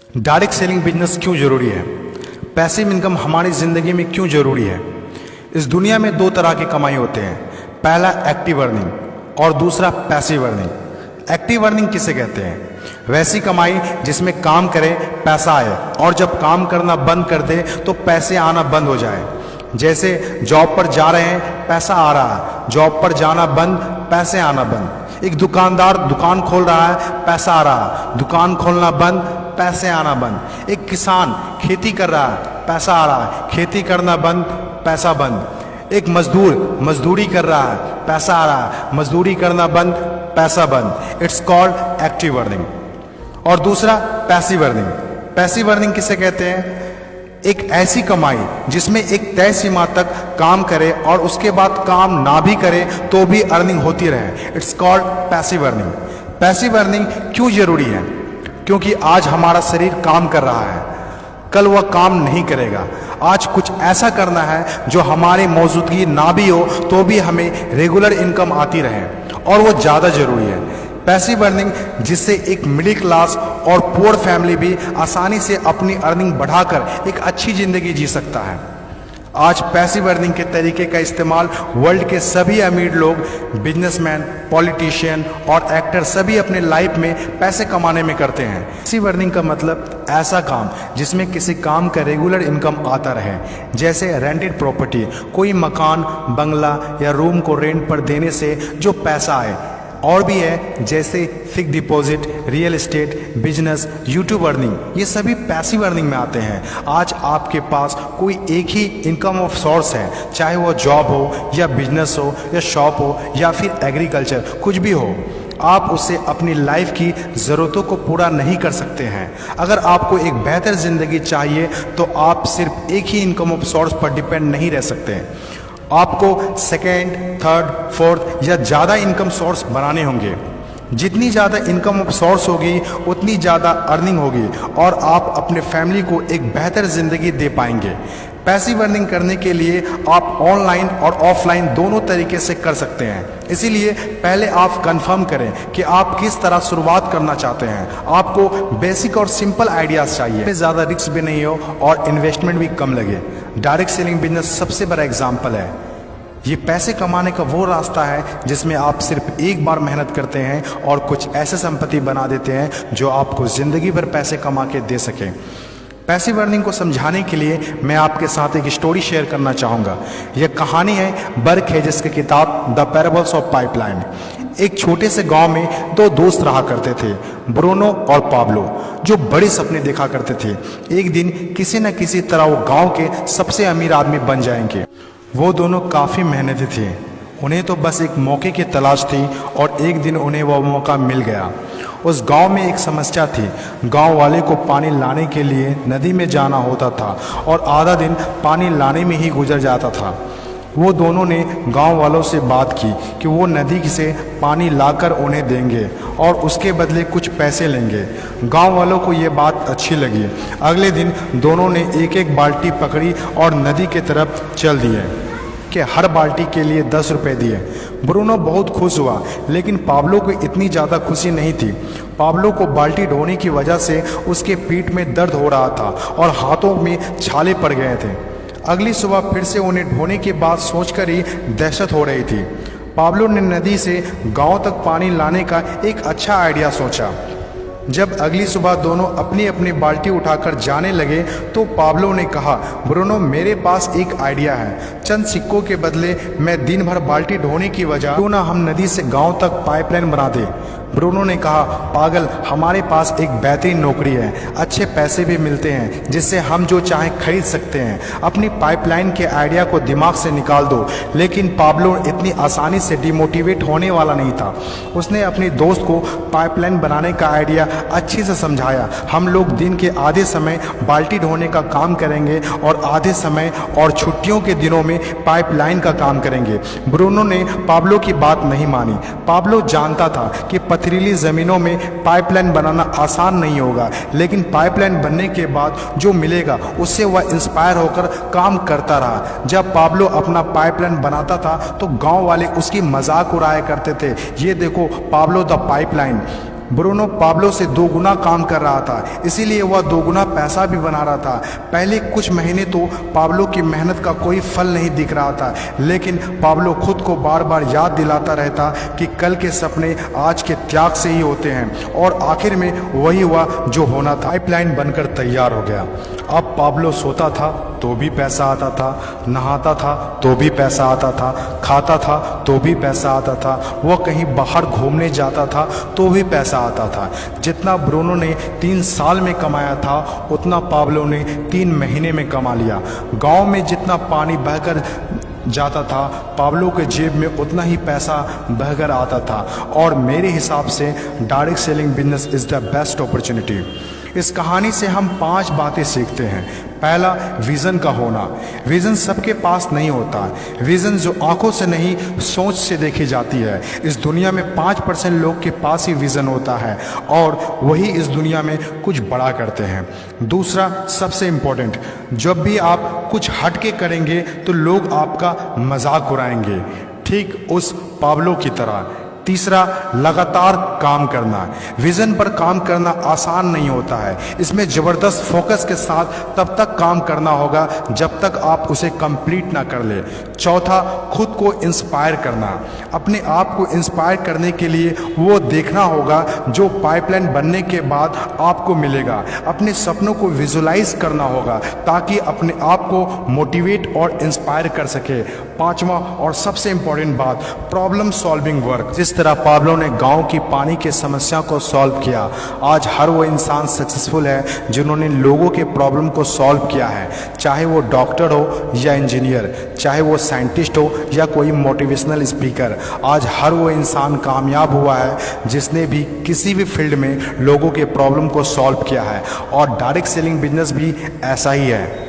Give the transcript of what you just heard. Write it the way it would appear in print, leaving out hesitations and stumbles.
Direct selling business क्यों ज़रूरी है? पैसिव इनकम हमारी ज़िंदगी में क्यों ज़रूरी है? इस दुनिया में दो तरह की कमाई होते हैं, पहला एक्टिव अर्निंग और दूसरा पैसिव अर्निंग। एक्टिव अर्निंग किसे कहते हैं? वैसी कमाई जिसमें काम करें पैसा आए और जब काम करना बंद कर दे तो पैसे आना बंद हो जाए। जैसे जॉब पर जा रहे हैं पैसा आ रहा है, जॉब पर जाना बंद पैसे आना बंद। एक दुकानदार दुकान खोल रहा है पैसा आ रहा है, दुकान खोलना बंद पैसे आना बंद। एक किसान खेती कर रहा है पैसा आ रहा है, खेती करना बंद पैसा बंद। एक मजदूर मजदूरी कर रहा है पैसा आ रहा है, मजदूरी करना बंद पैसा बंद। It's called active earning. और दूसरा पैसिव अर्निंग। पैसिव अर्निंग किसे कहते हैं? एक ऐसी कमाई जिसमें एक तय सीमा तक काम करे और उसके बाद काम ना भी करे तो भी अर्निंग होती रहे। It's called passive earning. Passive earning क्यों जरूरी है? क्योंकि आज हमारा शरीर काम कर रहा है, कल वह काम नहीं करेगा। आज कुछ ऐसा करना है जो हमारी मौजूदगी ना भी हो तो भी हमें रेगुलर इनकम आती रहे, और वो ज़्यादा जरूरी है। पैसिव अर्निंग जिससे एक मिडिल क्लास और पुअर फैमिली भी आसानी से अपनी अर्निंग बढ़ाकर एक अच्छी ज़िंदगी जी सकता है। आज पैसिव अर्निंग के तरीके का इस्तेमाल वर्ल्ड के सभी अमीर लोग, बिजनेसमैन, पॉलिटिशियन और एक्टर सभी अपने लाइफ में पैसे कमाने में करते हैं। पैसिव अर्निंग का मतलब ऐसा काम जिसमें किसी काम का रेगुलर इनकम आता रहे, जैसे रेंटेड प्रॉपर्टी, कोई मकान, बंगला या रूम को रेंट पर देने से जो पैसा आए। और भी है जैसे fix deposit, real estate, business, YouTube earning, ये सभी पैसिव अर्निंग में आते हैं। आज आपके पास कोई एक ही इनकम ऑफ सोर्स है, चाहे वो जॉब हो या बिजनेस हो या शॉप हो या फिर एग्रीकल्चर, कुछ भी हो। आप उससे अपनी लाइफ की ज़रूरतों को पूरा नहीं कर सकते हैं। अगर आपको एक बेहतर ज़िंदगी चाहिए तो आप सिर्फ एक ही इनकम ऑफ सोर्स पर डिपेंड नहीं रह सकते। आपको सेकेंड, थर्ड, फोर्थ या ज़्यादा इनकम सोर्स बनाने होंगे। जितनी ज़्यादा इनकम ऑफ सोर्स होगी उतनी ज़्यादा अर्निंग होगी और आप अपने फैमिली को एक बेहतर ज़िंदगी दे पाएंगे। पैसिव अर्निंग करने के लिए आप ऑनलाइन और ऑफलाइन दोनों तरीके से कर सकते हैं। इसीलिए पहले आप कंफर्म करें कि आप किस तरह शुरुआत करना चाहते हैं। आपको बेसिक और सिंपल आइडियाज़ चाहिए, ज़्यादा रिस्क भी नहीं हो और इन्वेस्टमेंट भी कम लगे। डायरेक्ट सेलिंग बिजनेस सबसे बड़ा एग्जाम्पल है। ये पैसे कमाने का वो रास्ता है जिसमें आप सिर्फ एक बार मेहनत करते हैं और कुछ ऐसे संपत्ति बना देते हैं जो आपको ज़िंदगी भर पैसे कमा के दे सकें। पैसिव अर्निंग को समझाने के लिए मैं आपके साथ एक स्टोरी शेयर करना चाहूँगा। यह कहानी है बर्क हेजेस की किताब द पैराबल्स ऑफ पाइपलाइन। एक छोटे से गांव में दो दोस्त रहा करते थे, ब्रूनो और पाब्लो, जो बड़े सपने देखा करते थे। एक दिन किसी न किसी तरह वो गांव के सबसे अमीर आदमी बन जाएंगे। वो दोनों काफ़ी मेहनती थे, उन्हें तो बस एक मौके की तलाश थी और एक दिन उन्हें वह मौका मिल गया। उस गांव में एक समस्या थी। गांव वाले को पानी लाने के लिए नदी में जाना होता था और आधा दिन पानी लाने में ही गुजर जाता था। वो दोनों ने गांव वालों से बात की कि वो नदी से पानी लाकर उन्हें देंगे और उसके बदले कुछ पैसे लेंगे। गांव वालों को ये बात अच्छी लगी। अगले दिन दोनों ने एक एक बाल्टी पकड़ी और नदी की तरफ चल दिए कि हर बाल्टी के लिए 10 रुपये दिए। ब्रूनो बहुत खुश हुआ, लेकिन पाब्लो को इतनी ज़्यादा खुशी नहीं थी। पाब्लो को बाल्टी ढोने की वजह से उसके पीठ में दर्द हो रहा था और हाथों में छाले पड़ गए थे। अगली सुबह फिर से उन्हें ढोने की बात सोचकर ही दहशत हो रही थी। पाब्लो ने नदी से गांव तक पानी लाने का एक अच्छा आइडिया सोचा। जब अगली सुबह दोनों अपनी अपनी बाल्टी उठाकर जाने लगे तो पाब्लो ने कहा, ब्रूनो मेरे पास एक आइडिया है। चंद सिक्कों के बदले मैं दिन भर बाल्टी ढोने की वजह क्यों ना हम नदी से गांव तक पाइपलाइन बना दें। ब्रूनो ने कहा, पागल, हमारे पास एक बेहतरीन नौकरी है, अच्छे पैसे भी मिलते हैं जिससे हम जो चाहें खरीद सकते हैं। अपनी पाइपलाइन के आइडिया को दिमाग से निकाल दो। लेकिन पाब्लो इतनी आसानी से डिमोटिवेट होने वाला नहीं था। उसने अपने दोस्त को पाइपलाइन बनाने का आइडिया अच्छे से समझाया। हम लोग दिन के आधे समय बाल्टी ढोने का काम करेंगे और आधे समय और छुट्टियों के दिनों में पाइपलाइन का काम करेंगे। ब्रूनो ने पाब्लो की बात नहीं मानी। पाब्लो जानता था कि पथरीली ज़मीनों में पाइपलाइन बनाना आसान नहीं होगा, लेकिन पाइपलाइन बनने के बाद जो मिलेगा उससे वह इंस्पायर होकर काम करता रहा। जब पाब्लो अपना पाइपलाइन बनाता था तो गांव वाले उसकी मजाक उड़ाया करते थे, ये देखो Pablo the pipeline. Bruno Pablo से 2 गुना काम कर रहा था, इसीलिए वह 2 गुना पैसा भी बना रहा था। पहले कुछ महीने तो पाब्लो की मेहनत का कोई फल नहीं दिख रहा था, लेकिन पाब्लो खुद को बार बार याद दिलाता रहता कि कल के सपने आज के त्याग से ही होते हैं, और आखिर में वही हुआ जो होना था। पाइपलाइन बनकर तैयार हो गया। अब पाब्लो सोता था तो भी पैसा आता था, नहाता था तो भी पैसा आता था, खाता था तो भी पैसा आता था, वह कहीं बाहर घूमने जाता था तो भी पैसा आता था। जितना ब्रूनो ने 3 साल में कमाया था उतना पाब्लो ने 3 महीने में कमा लिया। गांव में जितना पानी बहकर जाता था, पाब्लो के जेब में उतना ही पैसा बहकर आता था। और मेरे हिसाब से direct selling business is the best opportunity. इस कहानी से हम 5 बातें सीखते हैं। पहला, विज़न का होना। विज़न सबके पास नहीं होता। विज़न जो आंखों से नहीं सोच से देखी जाती है। इस दुनिया में 5% लोग के पास ही विज़न होता है और वही इस दुनिया में कुछ बड़ा करते हैं। दूसरा, सबसे इम्पोर्टेंट, जब भी आप कुछ हटके करेंगे तो लोग आपका मजाक उड़ाएंगे, ठीक उस पाब्लो की तरह। तीसरा, लगातार काम करना। विज़न पर काम करना आसान नहीं होता है। इसमें ज़बरदस्त फोकस के साथ तब तक काम करना होगा जब तक आप उसे कंप्लीट ना कर ले। चौथा, खुद को इंस्पायर करना। अपने आप को इंस्पायर करने के लिए वो देखना होगा जो पाइपलाइन बनने के बाद आपको मिलेगा। अपने सपनों को विजुलाइज करना होगा ताकि अपने आप को मोटिवेट और इंस्पायर कर सके। पांचवा और सबसे इम्पोर्टेंट बात, प्रॉब्लम सॉल्विंग वर्क। जिस तरह पाब्लो ने गांव की पानी की समस्या को सॉल्व किया, आज हर वो इंसान सक्सेसफुल है जिन्होंने लोगों के प्रॉब्लम को सॉल्व किया है। चाहे वो डॉक्टर हो या इंजीनियर, चाहे वो साइंटिस्ट हो या कोई मोटिवेशनल स्पीकर, आज हर वो इंसान कामयाब हुआ है जिसने भी किसी भी फील्ड में लोगों के प्रॉब्लम को सॉल्व किया है। और डायरेक्ट सेलिंग बिजनेस भी ऐसा ही है।